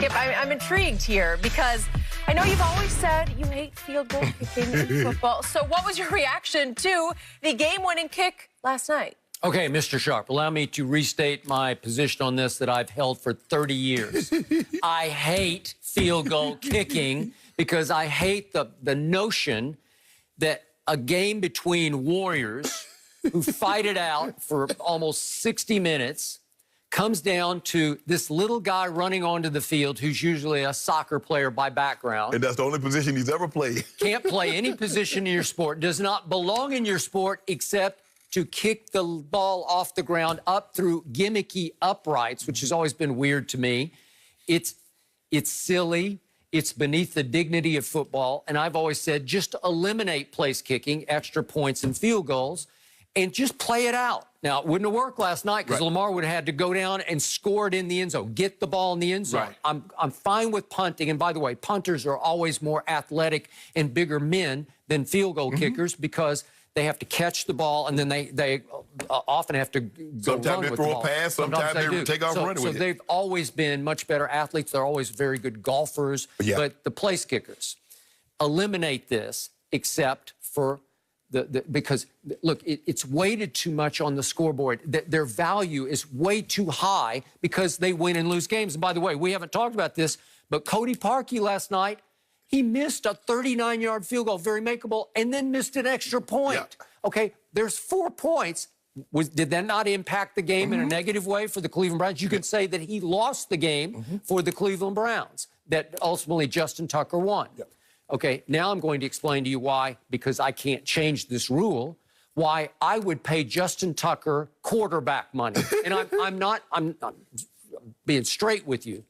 Skip, I'm intrigued here because I know you've always said you hate field goal kicking in football. So what was your reaction to the game-winning kick last night? Okay, Mr. Sharp, allow me to restate my position on this that I've held for 30 years. I hate field goal kicking because I hate the notion that a game between warriors who fight it out for almost 60 minutes comes down to this little guy running onto the field who's usually a soccer player by background. And that's the only position he's ever played. Can't play any position in your sport, does not belong in your sport except to kick the ball off the ground up through gimmicky uprights, which has always been weird to me. It's silly. It's beneath the dignity of football. And I've always said just eliminate place kicking, extra points, and field goals, and just play it out. Now, it wouldn't have worked last night because Lamar would have had to go down and score it in the end zone, get the ball in the end zone. Right. I'm fine with punting. And by the way, punters are always more athletic and bigger men than field goal kickers because they have to catch the ball, and then they often have to go run with the ball. Sometimes they throw a pass, sometimes they take off running with it. So they've always been much better athletes. They're always very good golfers. Yeah. But the place kickers, eliminate this except for because, look, it's weighted too much on the scoreboard. Their value is way too high because they win and lose games. And by the way, we haven't talked about this, but Cody Parkey last night, he missed a 39-yard field goal, very makeable, and then missed an extra point. Yeah. Okay, there's 4 points. Did that not impact the game in a negative way for the Cleveland Browns? You can say that he lost the game for the Cleveland Browns, that ultimately Justin Tucker won. Yeah. Okay, now I'm going to explain to you why, because I can't change this rule, why I would pay Justin Tucker quarterback money. And I'm being straight with you.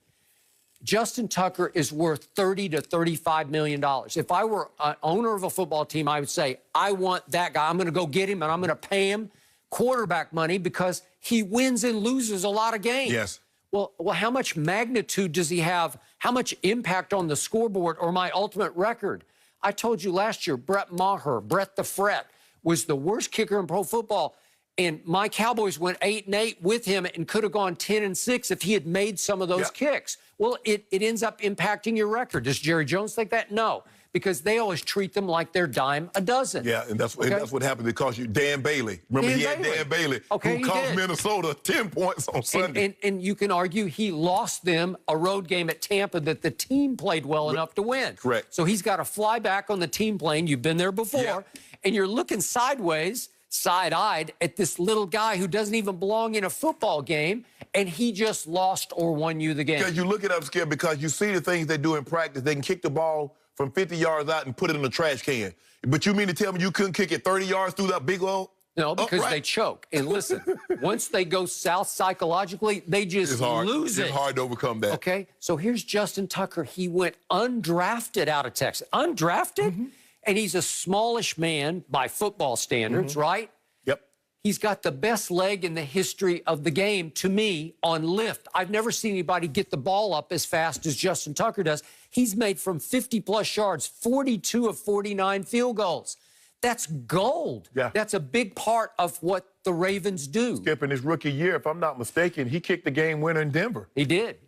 Justin Tucker is worth $30 to $35 million. If I were an owner of a football team, I would say, I want that guy. I'm going to go get him, and I'm going to pay him quarterback money because he wins and loses a lot of games. Yes. Well, how much magnitude does he have? How much impact on the scoreboard or my ultimate record? I told you last year, Brett Maher, Brett the Fret, was the worst kicker in pro football. And my Cowboys went 8-8 with him and could have gone 10-6 if he had made some of those kicks. Well, it ends up impacting your record. Does Jerry Jones think that? No, because they always treat them like they're dime a dozen. Yeah, and that's what happened. It cost you Dan Bailey. Remember, he had Dan Bailey, who cost Minnesota 10 points on Sunday. And you can argue he lost them a road game at Tampa that the team played well enough to win. Correct. So he's got to fly back on the team plane. You've been there before. And you're looking sideways, side-eyed at this little guy who doesn't even belong in a football game, and he just lost or won you the game. Because you look it up, Skip, because you see the things they do in practice. They can kick the ball from 50 yards out and put it in a trash can. But you mean to tell me you couldn't kick it 30 yards through that big old... No, because they choke. And listen, once they go south psychologically, they just lose it. It's hard to overcome that. Okay, so here's Justin Tucker. He went undrafted out of Texas. Undrafted? And he's a smallish man by football standards, right? Yep. He's got the best leg in the history of the game, to me, on lift. I've never seen anybody get the ball up as fast as Justin Tucker does. He's made from 50-plus yards, 42 of 49 field goals. That's gold. Yeah. That's a big part of what the Ravens do. Skip, in his rookie year, if I'm not mistaken, he kicked the game winner in Denver. He did.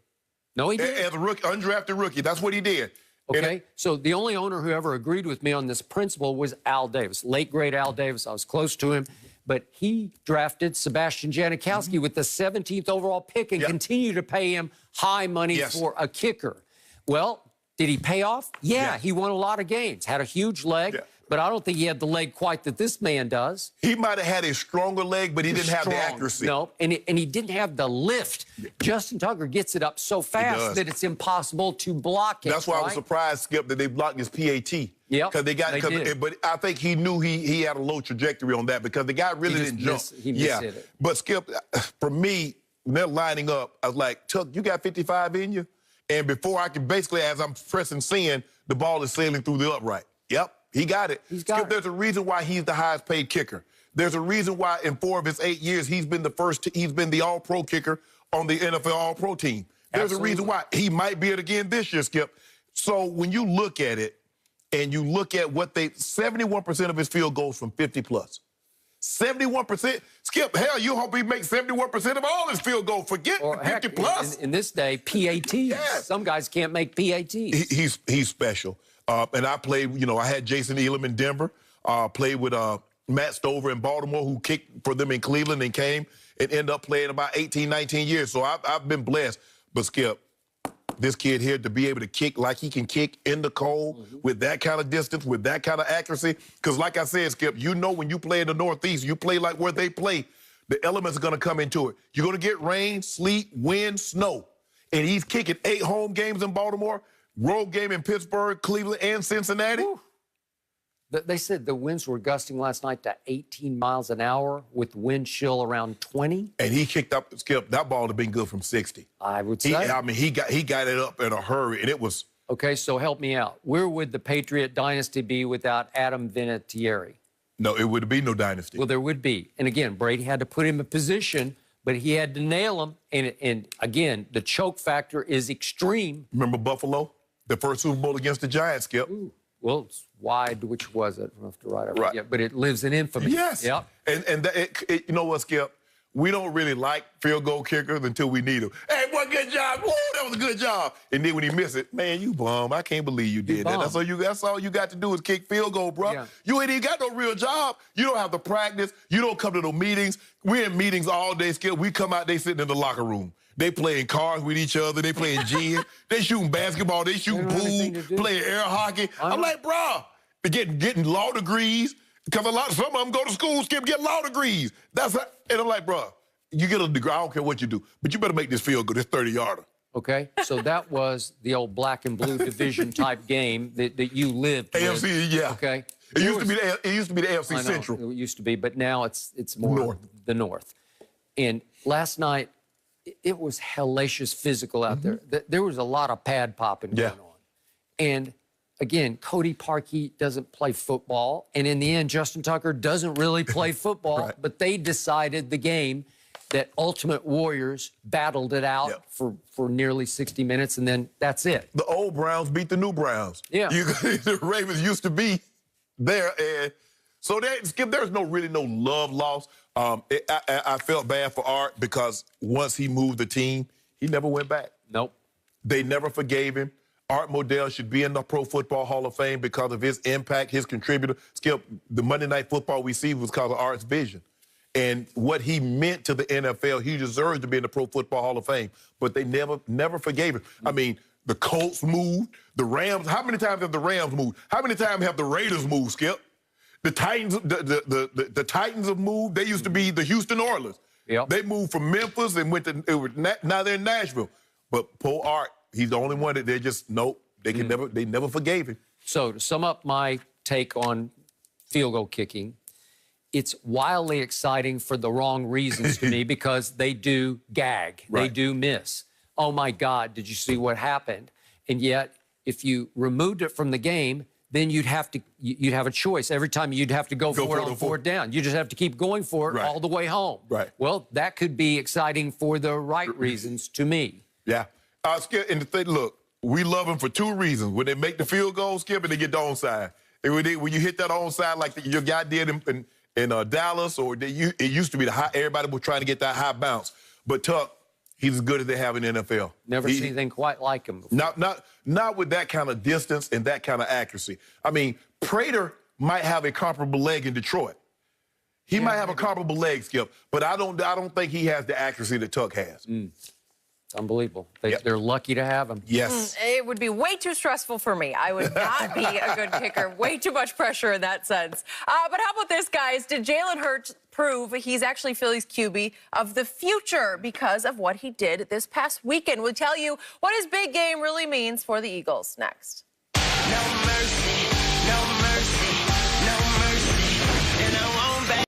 No, he did. As a rookie, undrafted rookie, that's what he did. Okay, so the only owner who ever agreed with me on this principle was Al Davis, late, great Al Davis. I was close to him, but he drafted Sebastian Janikowski with the 17th overall pick and continued to pay him high money for a kicker. Well, did he pay off? Yeah, he won a lot of games, had a huge leg, but I don't think he had the leg quite that this man does. He might have had a stronger leg, but he didn't have the accuracy. No, and he didn't have the lift. Justin Tucker gets it up so fast that it's impossible to block it. That's why I was surprised, Skip, that they blocked his PAT. Yeah, because they did. But I think he knew he had a low trajectory on that because the guy really didn't jump. He missed it. But Skip, for me, when they're lining up, I was like, Tuck, you got 55 in you? And before I can basically, as I'm pressing send, the ball is sailing through the upright. Yep. He got it. Skip, there's a reason why he's the highest paid kicker. There's a reason why in 4 of his 8 years he's been the all-pro kicker on the NFL all-pro team. There's a reason why he might be it again this year, Skip. So when you look at it and you look at what 71% of his field goals from 50 plus. 71%. Skip, hell, you hope he makes 71% of all his field goals. Forget Or 50 heck, plus. in this day, PATs. Yeah. Some guys can't make PATs. He's special. And I played, I had Jason Elam in Denver, played with Matt Stover in Baltimore, who kicked for them in Cleveland and came and ended up playing about 18, 19 years. So I've been blessed. But Skip, this kid here to be able to kick like he can kick in the cold with that kind of distance, with that kind of accuracy. Because like I said, Skip, when you play in the Northeast, you play like where they play, the elements are going to come into it. You're going to get rain, sleet, wind, snow. And he's kicking 8 home games in Baltimore, road game in Pittsburgh, Cleveland, and Cincinnati. Whew. They said the winds were gusting last night to 18 miles an hour with wind chill around 20. And he kicked up, Skip, that ball would have been good from 60. I would say. He got it up in a hurry, and it was... Okay, so help me out. Where would the Patriot dynasty be without Adam Vinatieri? No, it would be no dynasty. Well, there would be. And again, Brady had to put him in position, but he had to nail him. And again, the choke factor is extreme. Remember Buffalo? The first Super Bowl against the Giants, Skip? Ooh. Well, it's wide. Which was it? I don't have to write it right. yet, but it lives in infamy. Yes. Yep. And you know what, Skip? We don't really like field goal kickers until we need them. Hey, what good job. Woo, that was a good job. And then when he miss it, man, you bum. I can't believe you did that. That's all you got to do is kick field goal, bro. Yeah. You ain't even got no real job. You don't have to practice. You don't come to no meetings. We're in meetings all day, Skip. We come out, they sitting in the locker room. They playing cards with each other. They playing gin. They shooting basketball. They shooting pool, playing air hockey. I'm like, bro, they're getting law degrees. Because some of them go to school, Skip, get law degrees. And I'm like, bro, you get a degree, I don't care what you do, but you better make this field good. It's 30-yarder. Okay, so that was the old black and blue division type game that you lived with. AFC, yeah. Okay. It used to be the AFC Central. It used to be, but now it's more the North. And last night, it was hellacious physical out there. There was a lot of pad popping going on. And again, Cody Parkey doesn't play football. And in the end, Justin Tucker doesn't really play football. Right. But they decided the game that Ultimate Warriors battled it out for nearly 60 minutes, and then that's it. The old Browns beat the new Browns. Yeah. The Ravens used to be there. And so Skip, there's really no love lost. I felt bad for Art because once he moved the team, he never went back. Nope. They never forgave him. Art Modell should be in the Pro Football Hall of Fame because of his impact, his contributor. Skip, the Monday Night Football we see was because of Art's vision. And what he meant to the NFL, he deserves to be in the Pro Football Hall of Fame. But they never forgave him. I mean, the Colts moved, the Rams. How many times have the Rams moved? How many times have the Raiders moved, Skip? The Titans, the Titans have moved. They used to be the Houston Oilers. Yep. They moved from Memphis and went to now they're in Nashville. But poor Art, he's the only one that they just nope. They never forgave him. So to sum up my take on field goal kicking, it's wildly exciting for the wrong reasons to me because they do gag. Right. They do miss. Oh, my God, did you see what happened? And yet, if you removed it from the game, then you'd have a choice. Every time you'd have to go for it on fourth down. You just have to keep going for it all the way home. Right. Well, that could be exciting for the right reasons to me. Yeah. Skip, and the thing, look, we love them for 2 reasons. When they make the field goal, Skip, and they get the onside. And when you hit that onside like your guy did in Dallas, or it used to be everybody was trying to get that high bounce. But Tuck, he's as good as they have in the NFL. Never seen anything quite like him before. Not with that kind of distance and that kind of accuracy. I mean, Prater might have a comparable leg in Detroit. He might have a comparable leg, Skip, but I don't think he has the accuracy that Tuck has. It's unbelievable. They're lucky to have him. Yes. It would be way too stressful for me. I would not be a good kicker. Way too much pressure in that sense. But how about this, guys? Did Jalen Hurts prove he's actually Philly's QB of the future because of what he did this past weekend? We'll tell you what his big game really means for the Eagles next. No mercy, no mercy.